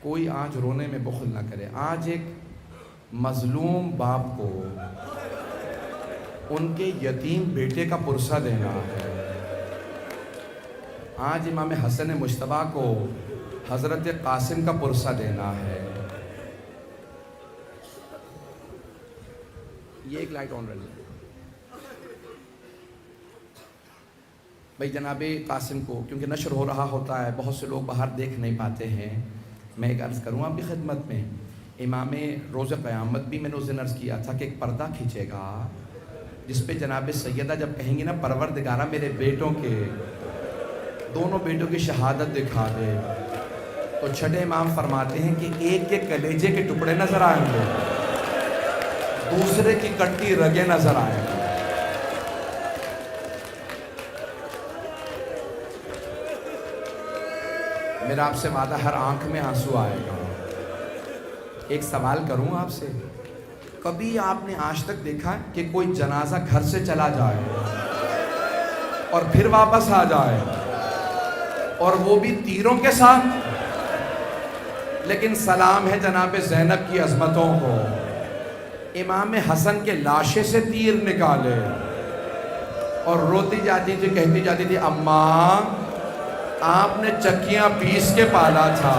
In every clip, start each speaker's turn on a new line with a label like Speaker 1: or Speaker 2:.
Speaker 1: کوئی آج رونے میں بخل نہ کرے. آج ایک مظلوم باپ کو ان کے یتیم بیٹے کا پرسہ دینا ہے. آج امام حسن مجتبیٰ کو حضرت قاسم کا پرسہ دینا ہے. یہ ایک لائٹ آن رہی ہے بھائی. جناب قاسم کو کیونکہ نشر ہو رہا ہوتا ہے، بہت سے لوگ باہر دیکھ نہیں پاتے ہیں. میں ایک عرض کروں آپ کی خدمت میں، امام روز قیامت بھی میں نے اس دن عرض کیا تھا کہ ایک پردہ کھینچے گا جس پہ جناب سیدہ جب کہیں گی نا پروردگارہ میرے بیٹوں کے دونوں بیٹوں کی شہادت دکھا دے، تو چھٹے امام فرماتے ہیں کہ ایک کے کلیجے کے ٹکڑے نظر آئیں گے، دوسرے کی کٹی رگیں نظر آئیں گی. میرا آپ سے وعدہ ہر آنکھ میں آنسو آئے گا. ایک سوال کروں آپ سے، کبھی آپ نے آج تک دیکھا کہ کوئی جنازہ گھر سے چلا جائے اور پھر واپس آ جائے، اور وہ بھی تیروں کے ساتھ؟ لیکن سلام ہے جناب زینب کی عظمتوں کو، امام حسن کے لاشے سے تیر نکالے اور روتی جاتی تھی، کہتی جاتی تھی اماں آپ نے چکیاں پیس کے پالا تھا،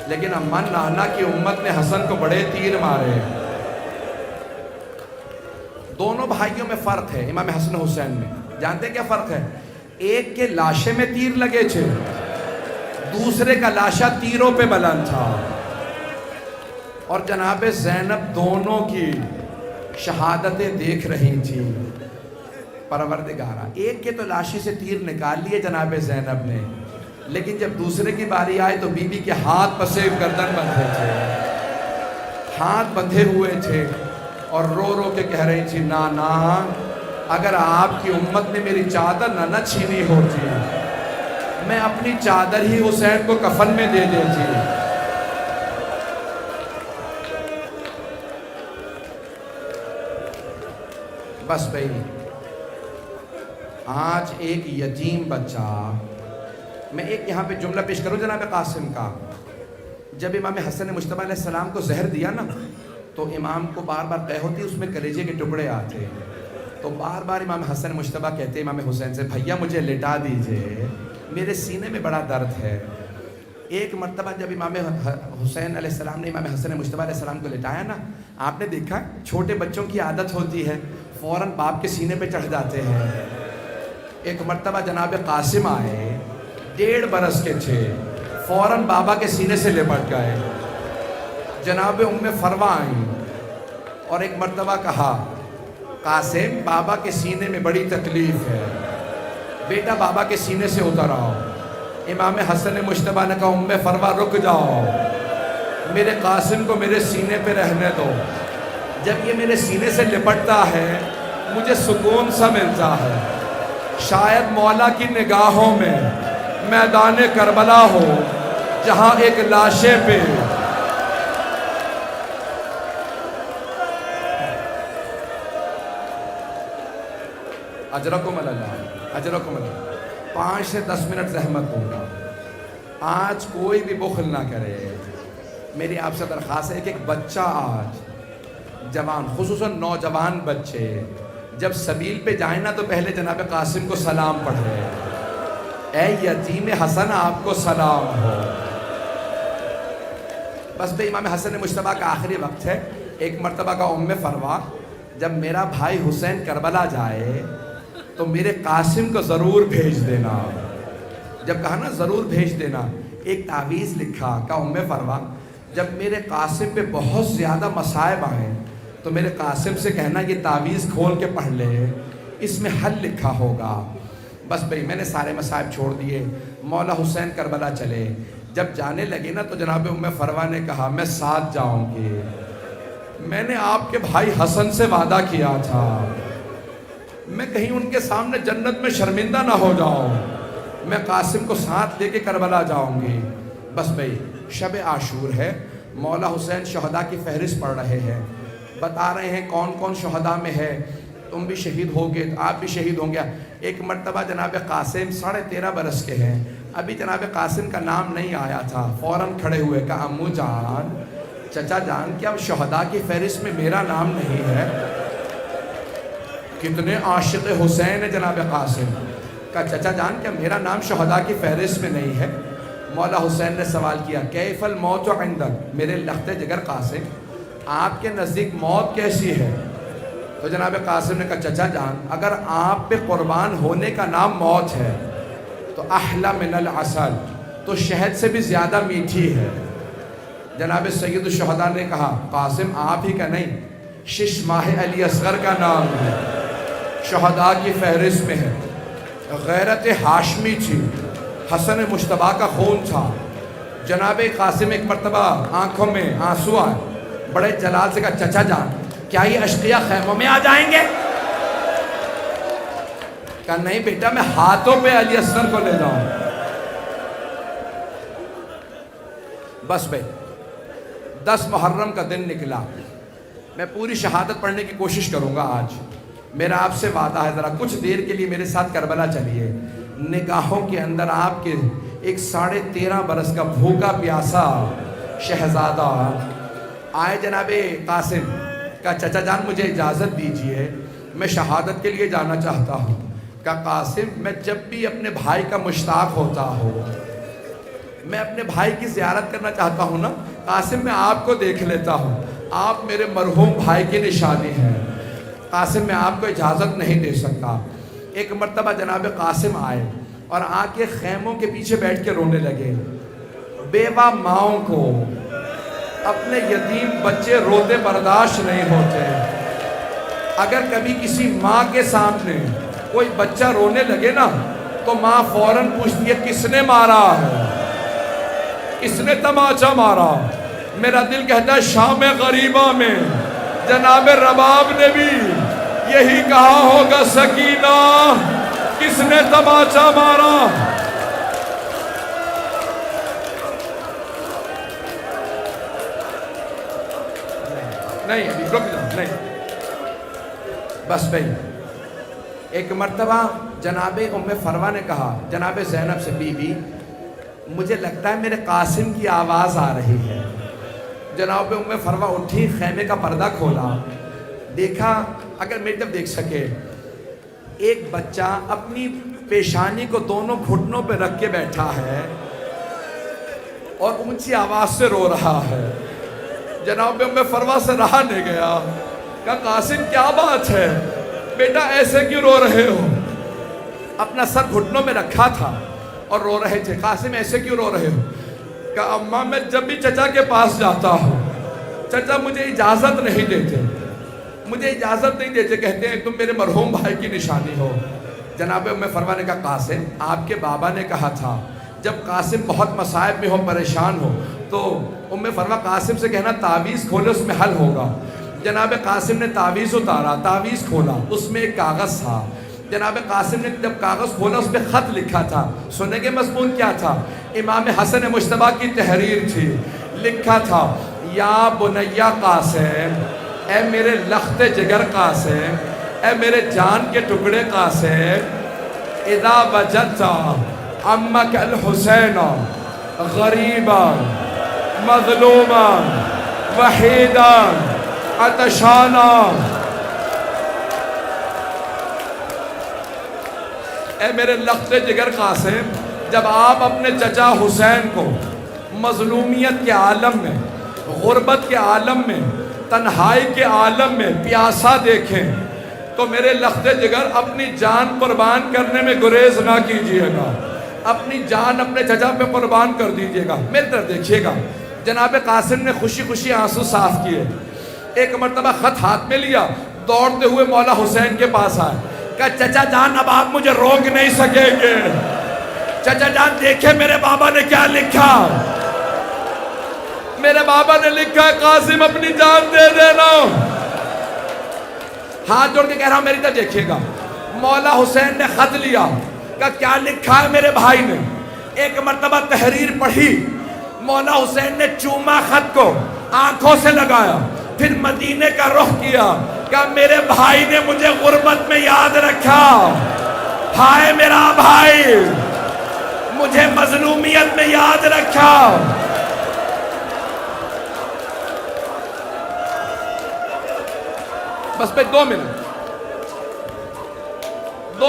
Speaker 1: لیکن اماں نانا کی امت نے حسن کو بڑے تیر مارے. دونوں بھائیوں میں فرق ہے. امام حسن حسین میں جانتے کیا فرق ہے؟ ایک کے لاشے میں تیر لگے تھے، دوسرے کا لاشا تیروں پہ بلند تھا. اور جناب زینب دونوں کی شہادتیں دیکھ رہی تھی. پروردگارہ ایک کے تو لاشے سے تیر نکال لیے جناب زینب نے، لیکن جب دوسرے کی باری آئے تو بی بی کے ہاتھ پسے گردن بندھے تھے، ہاتھ بندھے ہوئے تھے، اور رو رو کے کہہ رہی تھی نانا اگر آپ کی امت نے میری چادر نہ چھینی ہوتی، میں اپنی چادر ہی حسین کو کفن میں دے دیتی. بس بھائی آج ایک یتیم بچہ، میں ایک یہاں پہ جملہ پیش کروں جناب قاسم کا. جب امام حسن مجتبیٰ علیہ السلام کو زہر دیا نا تو امام کو بار بار قے ہوتی، اس میں کلیجے کے ٹکڑے آتے، تو بار بار امام حسن مجتبیٰ کہتے امام حسین سے بھیا مجھے لٹا دیجئے، میرے سینے میں بڑا درد ہے. ایک مرتبہ جب امام حسین علیہ السلام نے امام حسن مجتبیٰ علیہ السلام کو لٹایا نا، آپ نے دیکھا چھوٹے بچوں کی عادت ہوتی ہے فوراً باپ کے سینے پہ چڑھ جاتے ہیں. ایک مرتبہ جناب قاسم آئے، 1.5 برس کے تھے، فوراً بابا کے سینے سے لپٹ گئے. جناب ام فروہ آئیں اور ایک مرتبہ کہا قاسم بابا کے سینے میں بڑی تکلیف ہے، بیٹا بابا کے سینے سے اتر آؤ. امام حسن مجتبیٰ نے کہا ام فروہ رک جاؤ، میرے قاسم کو میرے سینے پہ رہنے دو. جب یہ میرے سینے سے لپٹتا ہے مجھے سکون سا ملتا ہے. شاید مولا کی نگاہوں میں میدان کربلا ہو جہاں ایک لاشے پہ اجرکم اللہ، اجرکم اللہ. 5 سے 10 منٹ زحمت ہوگا. آج کوئی بھی بخل نہ کرے. میری آپ سے درخواست ہے کہ ایک بچہ آج جوان، خصوصاً نوجوان بچے جب سبیل پہ جائیں نا تو پہلے جناب قاسم کو سلام پڑھے، اے یتیم حسن آپ کو سلام ہو. بس بھئی امام حسن مجتبیٰ کا آخری وقت ہے. ایک مرتبہ کا ام فروہ جب میرا بھائی حسین کربلا جائے تو میرے قاسم کو ضرور بھیج دینا. جب کہا نا ضرور بھیج دینا، ایک تعویذ لکھا. کہا ام فروہ جب میرے قاسم پہ بہت زیادہ مصائب آئیں تو میرے قاسم سے کہنا یہ تعویذ کھول کے پڑھ لے، اس میں حل لکھا ہوگا. بس بھئی میں نے سارے مصائب چھوڑ دیے، مولا حسین کربلا چلے. جب جانے لگے نا تو جناب ام فروہ نے کہا میں ساتھ جاؤں گی، میں نے آپ کے بھائی حسن سے وعدہ کیا تھا، میں کہیں ان کے سامنے جنت میں شرمندہ نہ ہو جاؤں، میں قاسم کو ساتھ لے کے کربلا جاؤں گی. بس بھئی شب عاشور ہے، مولا حسین شہداء کی فہرست پڑھ رہے ہیں، بتا رہے ہیں کون کون شہداء میں ہے، تم بھی شہید ہوگے، آپ بھی شہید ہوں گے. ایک مرتبہ جناب قاسم 13.5 برس کے ہیں، ابھی جناب قاسم کا نام نہیں آیا تھا، فوراً کھڑے ہوئے کہا امو جان، چچا جان، کیا شہداء کی فہرست میں میرا نام نہیں ہے؟ کتنے عاشق حسین ہے جناب قاسم، کہا چچا جان کیا میرا نام شہداء کی فہرست میں نہیں ہے؟ مولا حسین نے سوال کیا کیف الموت عندک، میرے لخت جگر قاسم آپ کے نزدیک موت کیسی ہے؟ تو جناب قاسم نے کہا چچا جان اگر آپ پہ قربان ہونے کا نام موت ہے تو احلی من العسل، تو شہد سے بھی زیادہ میٹھی ہے۔ جناب سید الشہداء نے کہا قاسم آپ ہی کا نہیں، شش ماہ علی اصغر کا نام ہے، شہداء کی فہرست میں ہے، غیرت ہاشمی تھی، حسن مجتبیٰ کا خون تھا۔ جناب قاسم ایک مرتبہ آنکھوں میں آنسو آئے، بڑے جلال سے کہا چچا جان کیا یہ اشقیاء خیموں میں آ جائیں گے؟ کہا نہیں بیٹا میں ہاتھوں پہ علی اصغر کو لے جاؤں۔ بس بھائی 10 محرم کا دن نکلا، میں پوری شہادت پڑھنے کی کوشش کروں گا آج، میرا آپ سے وعدہ ہے، ذرا کچھ دیر کے لیے میرے ساتھ کربلا چلیے۔ نگاہوں کے اندر آپ کے ایک 13.5 برس کا بھوکا پیاسا شہزادہ آئے جناب قاسم، کہا چچا جان مجھے اجازت دیجئے میں شہادت کے لیے جانا چاہتا ہوں۔ کہا قاسم میں جب بھی اپنے بھائی کا مشتاق ہوتا ہوں، میں اپنے بھائی کی زیارت کرنا چاہتا ہوں نا قاسم میں آپ کو دیکھ لیتا ہوں، آپ میرے مرحوم بھائی کی نشانی ہیں، قاسم میں آپ کو اجازت نہیں دے سکتا۔ ایک مرتبہ جناب قاسم آئے اور آ کے خیموں کے پیچھے بیٹھ کے رونے لگے۔ بیوہ ماؤں کو اپنے یتیم بچے روتے برداشت نہیں ہوتے۔ اگر کبھی کسی ماں کے سامنے کوئی بچہ رونے لگے نا تو ماں فوراً پوچھتی ہے کس نے مارا ہے، کس نے تماچا مارا؟ میرا دل کہتا ہے شام غریبہ میں جناب رباب نے بھی یہی کہا ہوگا سکینہ کس نے تماچا مارا؟ نہیں ابھی رک جاؤ، نہیں بس بھائی۔ ایک مرتبہ جناب ام فروہ نے کہا جناب زینب سے بی بی مجھے لگتا ہے میرے قاسم کی آواز آ رہی ہے۔ جناب ام فروہ اٹھی، خیمے کا پردہ کھولا، دیکھا اگر میری طرف دیکھ سکے ایک بچہ اپنی پیشانی کو دونوں گھٹنوں پہ رکھ کے بیٹھا ہے اور اونچی آواز سے رو رہا ہے۔ جناب ام فروہ سے رہا نہیں گیا، کہا قاسم کیا بات ہے بیٹا ایسے کیوں رو رہے ہو؟ اپنا سر گھٹنوں میں رکھا تھا اور رو رہے تھے۔ قاسم ایسے کیوں رو رہے ہو؟ کہا اماں میں جب بھی چچا کے پاس جاتا ہوں چچا مجھے اجازت نہیں دیتے، مجھے اجازت نہیں دیتے، کہتے ہیں تم میرے مرحوم بھائی کی نشانی ہو۔ جناب ام فروہ نے کہا قاسم آپ کے بابا نے کہا تھا جب قاسم بہت مصائب میں ہو پریشان ہو تو ام فروہ قاسم سے کہنا تعویذ کھولے اس میں حل ہوگا۔ جناب قاسم نے تعویذ اتارا، تعویذ کھولا، اس میں ایک کاغذ تھا۔ جناب قاسم نے جب کاغذ کھولا اس پہ خط لکھا تھا، سننے کے مضمون کیا تھا؟ امام حسن مجتبیٰ کی تحریر تھی۔ لکھا تھا یا بنیا قاسم، اے میرے لخت جگر قاسم، اے میرے جان کے ٹکڑے قاسم، اذا وجدت عمک الحسین غریبا مظلوما وحیدا عطشانا، اے میرے لخت جگر قاسم جب آپ اپنے چچا حسین کو مظلومیت کے عالم میں، غربت کے عالم میں، تنہائی کے عالم میں پیاسا دیکھیں تو میرے لخت جگر اپنی جان قربان کرنے میں گریز نہ کیجئے گا، اپنی جان اپنے چچا پہ قربان کر دیجئے گا۔ میری طرف دیکھیے گا، جناب قاسم نے خوشی خوشی آنسو صاف کیے۔ ایک مرتبہ خط ہاتھ میں لیا، دوڑتے ہوئے مولا حسین کے پاس آئے، کہا چچا جان اب آپ مجھے روک نہیں سکیں گے، چچا جان دیکھیں میرے بابا نے کیا لکھا۔ میرے بابا نے لکھا ہے قاسم اپنی جان دے دینا۔ ہاتھ جوڑ کے کہہ رہا ہوں میری طرف دیکھیے گا۔ مولا حسین نے خط لیا، کہا کیا لکھا ہے میرے بھائی نے؟ ایک مرتبہ تحریر پڑھی، مولا حسین نے چوما خط کو، آنکھوں سے لگایا، پھر مدینے کا رخ کیا، کہا میرے بھائی نے مجھے غربت میں یاد رکھا، ہائے میرا بھائی، مجھے مظلومیت میں یاد رکھا. بس میں 2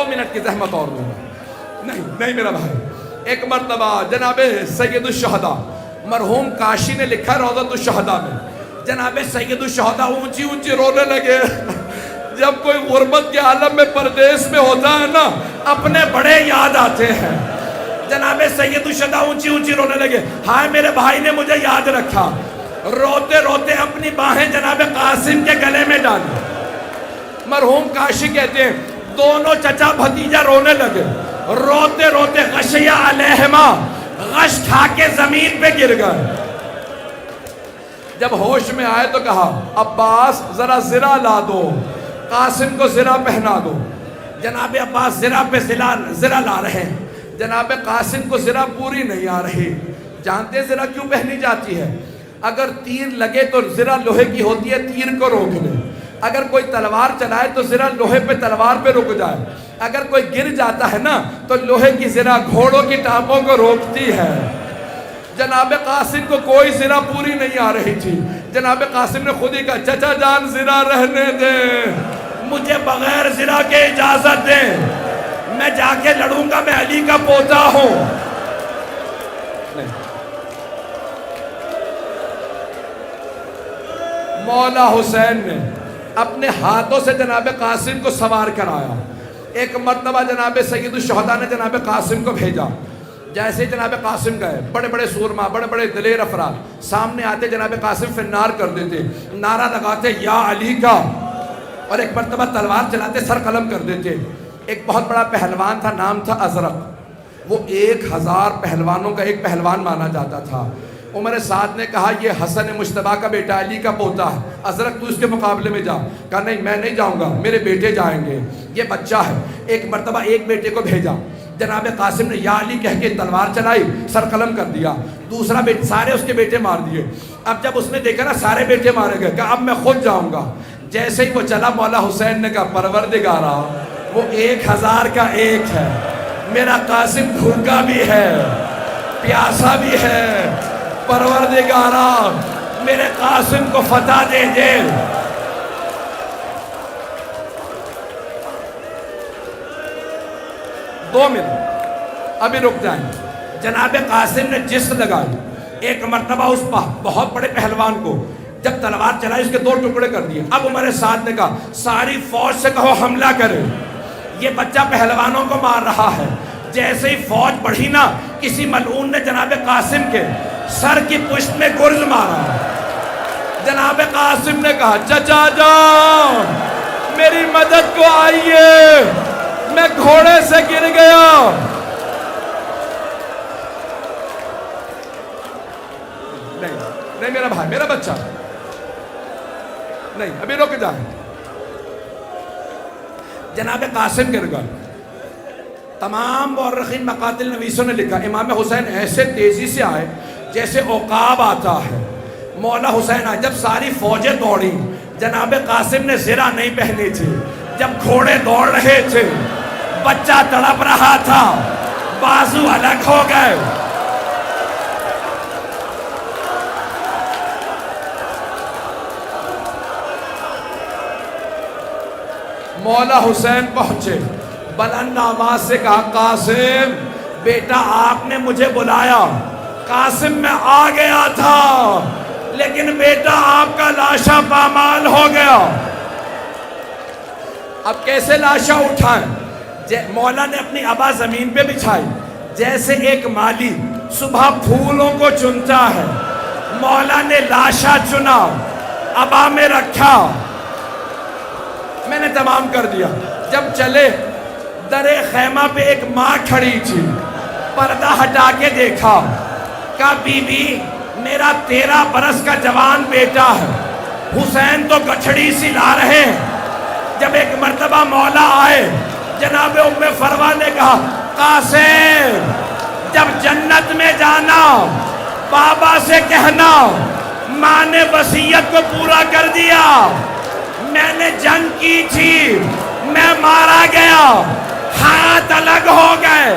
Speaker 1: منٹ کی زحمت اور لوں گا. نہیں میرا بھائی. ایک مرتبہ جناب سید الشہداء مرحوم کاشی نے لکھا روضۃ الشہداء میں, جناب سید الشہداء اونچی رونے لگے. جب کوئی غربت کے عالم میں پردیس میں ہوتا ہے نا, اپنے بڑے یاد آتے ہیں. جناب سید الشہداء اونچی رونے لگے. ہائے میرے بھائی نے مجھے یاد رکھا. روتے روتے اپنی باہیں جناب قاسم کے گلے میں ڈالی. مرحوم کاشی کہتے ہیں دونوں چچا بھتیجا رونے لگے. روتے روتے غشیہ علیہما, غش کھا کے زمین پہ گر گئے. جب ہوش میں آئے تو کہا عباس ذرا زرہ لا دو, قاسم کو زرہ پہنا دو. جناب عباس زرہ پہ زرہ لا رہے ہیں. جناب قاسم کو زرہ پوری نہیں آ رہی. جانتے زرہ کیوں پہنی جاتی ہے؟ اگر تیر لگے تو زرہ لوہے کی ہوتی ہے, تیر کو روک لے. اگر کوئی تلوار چلائے تو زرہ لوہے پہ تلوار پہ رک جائے. اگر کوئی گر جاتا ہے نا تو لوہے کی زرہ گھوڑوں کی ٹانپوں کو روکتی ہے. جناب قاسم کو کوئی زرہ پوری نہیں آ رہی تھی. جناب قاسم نے خود ہی کہا چچا جان زرہ رہنے دیں, مجھے بغیر زرہ کے اجازت دیں, میں جا کے لڑوں گا, میں علی کا پوتا ہوں. مولا حسین نے اپنے ہاتھوں سے جناب قاسم کو سوار کرایا. ایک مرتبہ جناب سید الشہداء نے جناب قاسم کو بھیجا. جیسے جناب قاسم گئے, بڑے بڑے سورما, بڑے بڑے دلیر افراد سامنے آتے, جناب قاسم فنار کر دیتے, نعرہ لگاتے یا علی کا, اور ایک مرتبہ تلوار چلاتے, سر قلم کر دیتے. ایک بہت بڑا پہلوان تھا, نام تھا ازرق. وہ 1000 پہلوانوں کا ایک پہلوان مانا جاتا تھا. عمر سعد نے کہا یہ حسن مجتبیٰ کا بیٹا علی کا پوتا ہے, ازرق تو اس کے مقابلے میں جا. کہا نہیں میں نہیں جاؤں گا, میرے بیٹے جائیں گے, یہ بچہ ہے. ایک مرتبہ ایک بیٹے کو بھیجا. جناب قاسم نے یا علی کہہ کے تلوار چلائی, سر قلم کر دیا. دوسرا بیٹا, سارے اس کے بیٹے مار دیے. اب جب اس نے دیکھا نا سارے بیٹے مارے گئے, کہا اب میں خود جاؤں گا. جیسے ہی وہ چلا, مولا حسین نے کہا پروردگارا وہ 1000 کا ایک ہے, میرا قاسم بھوکا بھی ہے, پیاسا بھی ہے. پروردگارا میرے قاسم کو فتح دے دے. دو منٹ ابھی رک جائیں. جناب قاسم نے جسم لگائی. ایک مرتبہ اس بہت بڑے پہلوان کو جب تلوار چلائی, اس کے 2 ٹکڑے کر دیے. اب عمر سعد نے کہا ساری فوج سے کہو حملہ کرے, یہ بچہ پہلوانوں کو مار رہا ہے. جیسے ہی فوج بڑھی نا, کسی ملعون نے جناب قاسم کے سر کی پشت میں گرز مارا. جناب قاسم نے کہا چچا جان میری مدد کو آئیے, میں گھوڑے سے گر گیا. نہیں میرا بھائی, میرا بچہ نہیں, ابھی رک جائیں. جناب قاسم گر گئے. تمام مورخین مقاتل نویسوں نے لکھا امام حسین ایسے تیزی سے آئے جیسے عقاب آتا ہے. مولا حسین آئے, جب ساری فوجیں دوڑی, جناب قاسم نے زرہ نہیں پہنی تھی. جب گھوڑے دوڑ رہے تھے, بچہ تڑپ رہا تھا, بازو الگ ہو گئے. مولا حسین پہنچے, بلند آواز سے کہا قاسم بیٹا آپ نے مجھے بلایا. قاسم میں آ گیا تھا لیکن بیٹا آپ کا لاشا پامال ہو گیا. اب کیسے لاشا اٹھائیں؟ مولا نے اپنی ابا زمین پہ بچھائی, جیسے ایک مالی صبح پھولوں کو چنتا ہے. مولا نے لاشا چنا, ابا میں رکھا, میں نے تمام کر دیا. جب چلے, درے خیمہ پہ ایک ماں کھڑی تھی, پردہ ہٹا کے دیکھا, کہا بی بی میرا 13 برس کا جوان بیٹا ہے, حسین تو گٹھڑی سی لا رہے ہیں. جب ایک مرتبہ مولا آئے, جناب ام فروا نے کہا قاسم جب جنت میں جانا بابا سے کہنا ماں نے وصیت کو پورا کر دیا, میں نے جنگ کی تھی, میں مارا گیا, ہاتھ الگ ہو گئے,